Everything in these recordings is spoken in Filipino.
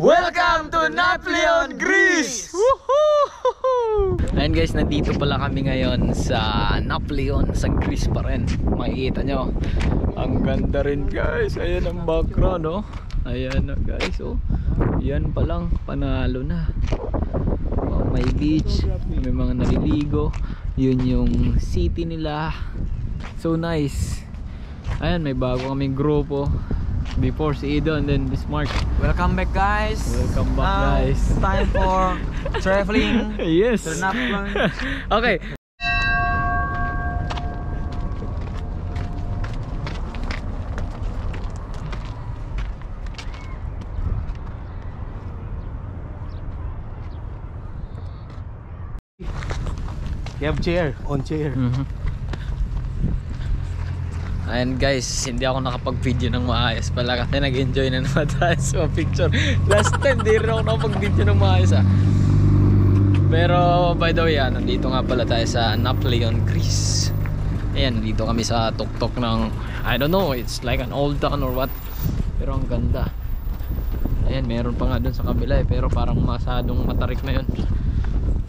Welcome to Napoleon, Greece! Woohoo! Ayun guys, nandito pala kami ngayon sa Napoleon, sa Greece pa rin. Makikita nyo, ang ganda rin guys. Ayan ang background, oh. Ayan na guys, oh. Yan pa lang, panalo na. Oh, may beach, may mga naliligo. Yun yung city nila. So nice. Ayan, may bago kaming grupo. Before si Ido and then Bismarck. Welcome back guys. Welcome back guys. Time for traveling. Yes. To Napoleon. Okay. You have chair, on chair. Ayan guys, hindi ako nakapag-video ng maayos pala kasi nag-enjoy na naman tayo sa picture. Last time, di rin ako nakapag-video ng maayos Pero by the way, nandito nga pala tayo sa Napoleon, Greece. Ayan, nandito kami sa tuktok ng, I don't know, it's like an old town or what. Pero ang ganda. Ayan, meron pa nga dun sa kabila pero parang masadong matarik na yun.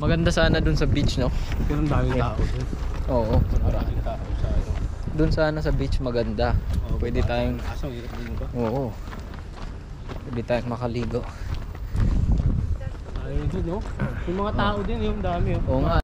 Maganda sana dun sa beach, no? Pero ang daming tao dun. Oo, Maraming tao sa dun sana sa beach maganda. Pwede tayong Oo. Pwede tayong makaligo. ayun dun, no? Yung mga tao din, yung dami. Oo nga.